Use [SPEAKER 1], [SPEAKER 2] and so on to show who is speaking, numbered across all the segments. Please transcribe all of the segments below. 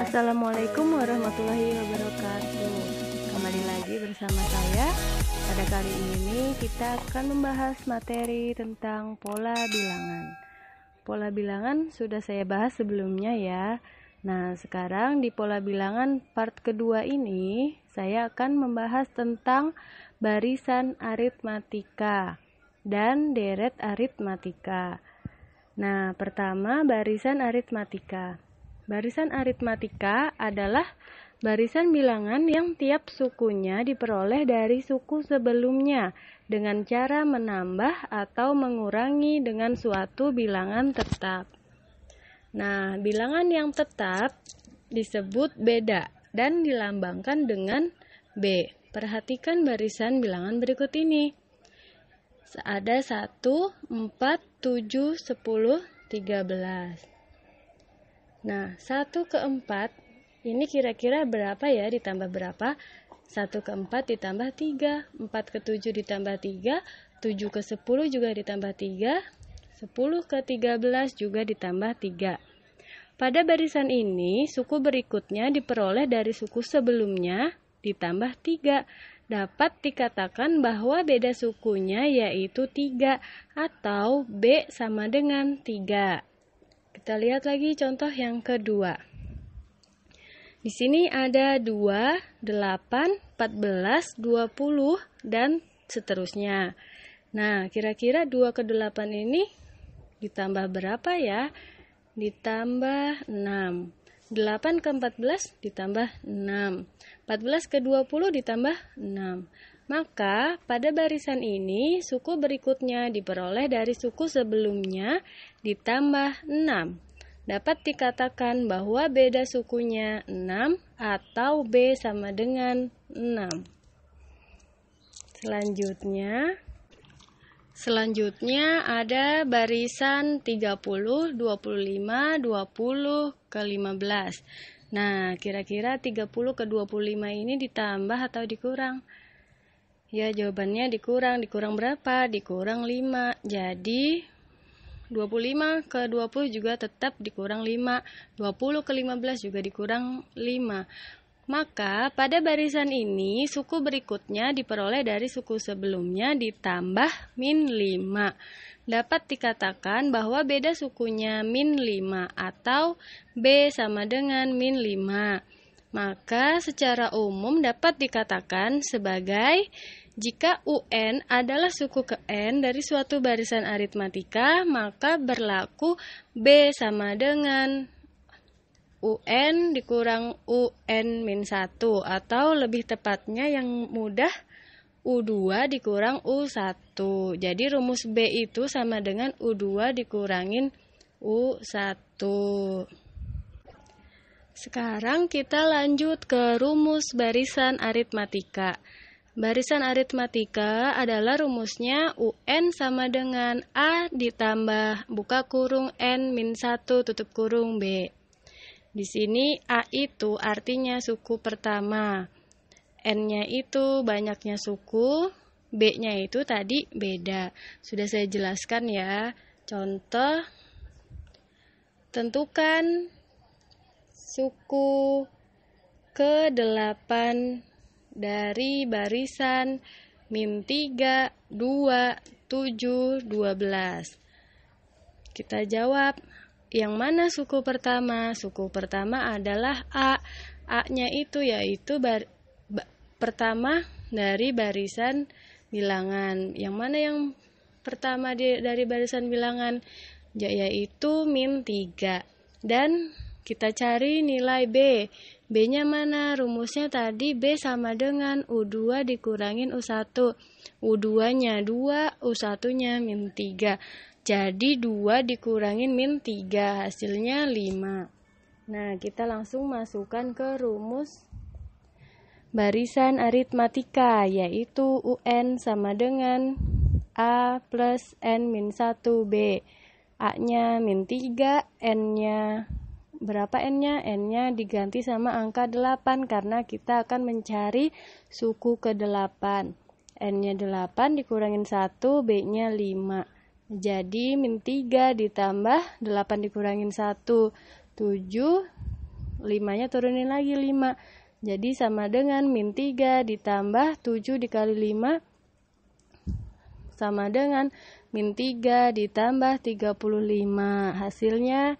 [SPEAKER 1] Assalamualaikum warahmatullahi wabarakatuh. Kembali lagi bersama saya. Pada kali ini kita akan membahas materi tentang pola bilangan. Pola bilangan sudah saya bahas sebelumnya ya. Nah, sekarang di pola bilangan part kedua ini saya akan membahas tentang barisan aritmatika dan deret aritmatika. Nah, pertama barisan aritmatika. Barisan aritmatika adalah barisan bilangan yang tiap sukunya diperoleh dari suku sebelumnya dengan cara menambah atau mengurangi dengan suatu bilangan tetap. Nah, bilangan yang tetap disebut beda dan dilambangkan dengan B. Perhatikan barisan bilangan berikut ini. Ada 1, 4, 7, 10, 13. Nah, 1 ke 4, ini kira-kira berapa ya ditambah berapa? 1 ke 4 ditambah 3, 4 ke 7 ditambah 3, 7 ke 10 juga ditambah 3, 10 ke 13 juga ditambah 3. Pada barisan ini, suku berikutnya diperoleh dari suku sebelumnya ditambah 3. Dapat dikatakan bahwa beda sukunya yaitu 3 atau B sama dengan 3. Kita lihat lagi contoh yang kedua. Di sini ada 2, 8, 14, 20, dan seterusnya. Nah, kira-kira 2 ke 8 ini ditambah berapa ya? Ditambah 6. 8 ke 14 ditambah 6. 14 ke 20 ditambah 6. Maka, pada barisan ini, suku berikutnya diperoleh dari suku sebelumnya ditambah 6. Dapat dikatakan bahwa beda sukunya 6 atau B sama dengan 6. Selanjutnya ada barisan 30, 25, 20 ke 15. Nah, kira-kira 30 ke 25 ini ditambah atau dikurang? Ya, jawabannya dikurang. Dikurang berapa? Dikurang 5. Jadi, 25 ke 20 juga tetap dikurang 5. 20 ke 15 juga dikurang 5. Maka, pada barisan ini, suku berikutnya diperoleh dari suku sebelumnya ditambah min 5. Dapat dikatakan bahwa beda sukunya min 5 atau B sama dengan min 5. Maka secara umum dapat dikatakan sebagai jika UN adalah suku ke N dari suatu barisan aritmatika, maka berlaku B sama dengan UN dikurang UN-1 atau lebih tepatnya yang mudah U2 dikurang U1. Jadi rumus B itu sama dengan U2 dikurangin U1. Sekarang kita lanjut ke rumus barisan aritmatika. Barisan aritmatika adalah rumusnya UN sama dengan A ditambah buka kurung N min 1 tutup kurung B. Di sini A itu artinya suku pertama. N-nya itu banyaknya suku, B-nya itu tadi beda. Sudah saya jelaskan ya. Contoh, tentukan suku ke-8 dari barisan min 3, 2, 7, 12. Kita jawab, yang mana suku pertama? Suku pertama adalah A. A-nya itu yaitu pertama dari barisan bilangan. Yang mana yang pertama dari barisan bilangan? Yaitu min 3. Dan kita cari nilai B. B-nya mana? Rumusnya tadi B sama dengan U2 dikurangin U1. U2-nya 2, U1-nya min 3. Jadi 2 dikurangin min 3, hasilnya 5. Nah, kita langsung masukkan ke rumus barisan aritmatika, yaitu UN sama dengan A plus N min 1B. A-nya min 3, N-nya berapa N-nya? N-nya diganti sama angka 8 karena kita akan mencari suku ke-8. N-nya 8 dikurangin 1, B-nya 5. Jadi min 3 ditambah 8 dikurangin 1, 7, 5-nya turunin lagi 5. Jadi sama dengan min 3 ditambah 7 dikali 5 sama dengan min 3 ditambah 35. Hasilnya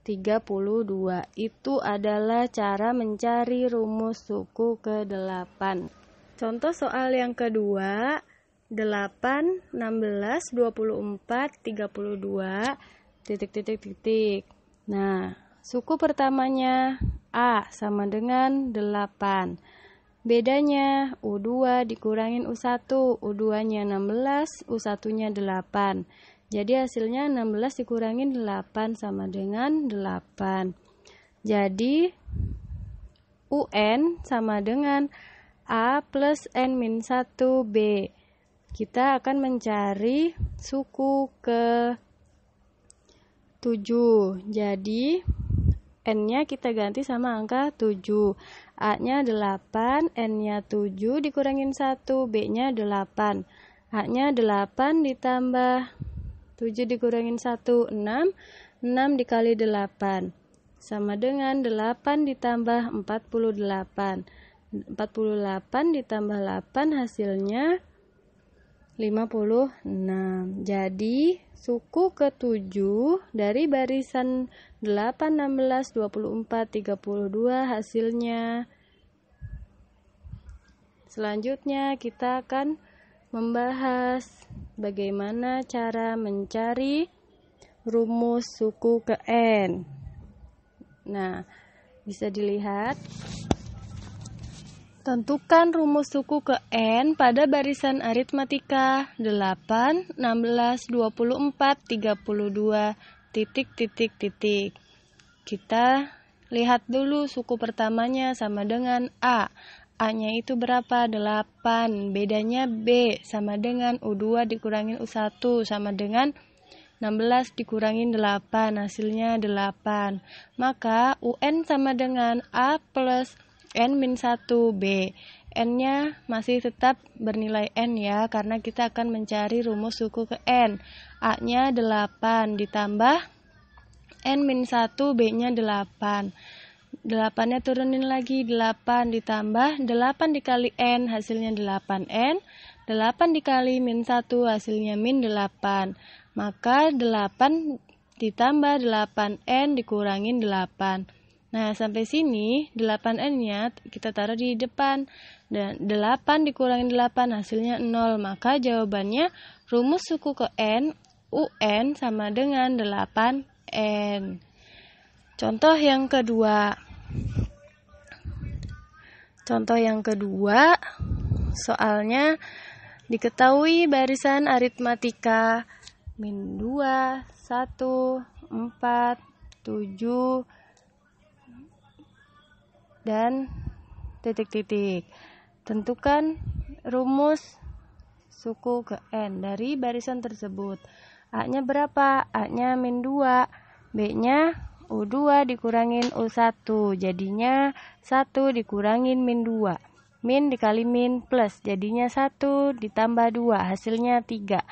[SPEAKER 1] 32. Itu adalah cara mencari rumus suku ke-8. Contoh soal yang kedua, 8, 16, 24, 32, titik. Nah, suku pertamanya A sama dengan 8. Bedanya U2 dikurangin U1, U2-nya 16, U1-nya 8. Jadi hasilnya 16 dikurangin 8 sama dengan 8. Jadi UN sama dengan A plus N min 1 B. Kita akan mencari suku ke 7. Jadi N-nya kita ganti sama angka 7. A-nya 8, N-nya 7 dikurangin 1, B-nya 8. A-nya 8 ditambah 7 dikurangin 1, 6. 6 dikali 8 sama dengan 8 ditambah 48. 48 ditambah 8 hasilnya 56. Jadi suku ke-7 dari barisan 8, 16, 24, 32 hasilnya. Selanjutnya kita akan membahas bagaimana cara mencari rumus suku ke N. Nah, bisa dilihat. Tentukan rumus suku ke N pada barisan aritmatika 8, 16, 24, 32, titik. Kita lihat dulu suku pertamanya sama dengan A. A-nya itu berapa? 8. Bedanya B sama dengan U2 dikurangin U1 sama dengan 16 dikurangin 8. Hasilnya 8. Maka UN sama dengan A plus N min 1 B. N-nya masih tetap bernilai N ya, karena kita akan mencari rumus suku ke N. A-nya 8 ditambah N min 1, B-nya 8. 8-nya turunin lagi, 8 ditambah 8 dikali N hasilnya 8N. 8 dikali min 1 hasilnya min 8. Maka 8 ditambah 8N dikurangin 8. Nah, sampai sini 8N-nya kita taruh di depan. Dan 8 dikurangin 8 hasilnya 0. Maka jawabannya rumus suku ke N, UN sama dengan 8N. Contoh yang kedua. Soalnya diketahui barisan aritmatika min 2, 1, 4, 7, dan titik. Tentukan rumus suku ke N dari barisan tersebut. A-nya berapa? A-nya min 2, B-nya U2 dikurangin U1, jadinya 1 dikurangin min 2. Min dikali min plus, jadinya 1 ditambah 2, hasilnya 3.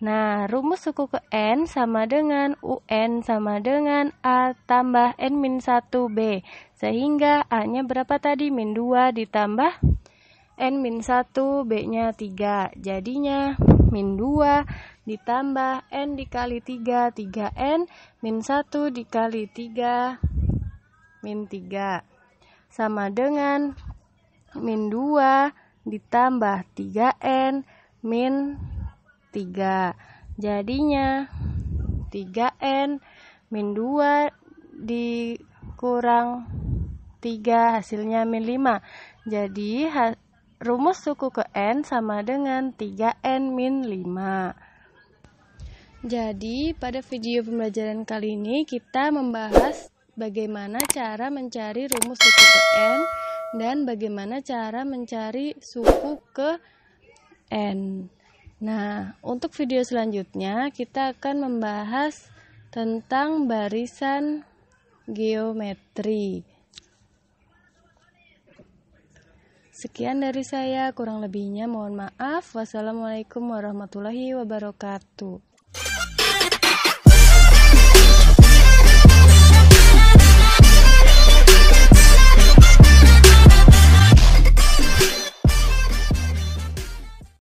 [SPEAKER 1] Nah, rumus suku ke N sama dengan UN sama dengan A tambah N min 1B. Sehingga A-nya berapa tadi? Min 2 ditambah N min 1, B-nya 3. Jadinya min 2 ditambah N dikali 3, 3N, min 1 dikali 3, min 3. Sama dengan min 2 ditambah 3N, min 3. Jadinya 3N, min 2 dikurang 3, hasilnya min 5. Jadi rumus suku ke N sama dengan 3N min 5. Jadi pada video pembelajaran kali ini kita membahas bagaimana cara mencari rumus suku ke N dan bagaimana cara mencari suku ke N. Nah, untuk video selanjutnya kita akan membahas tentang barisan geometri. Sekian dari saya, kurang lebihnya mohon maaf. Wassalamualaikum warahmatullahi wabarakatuh.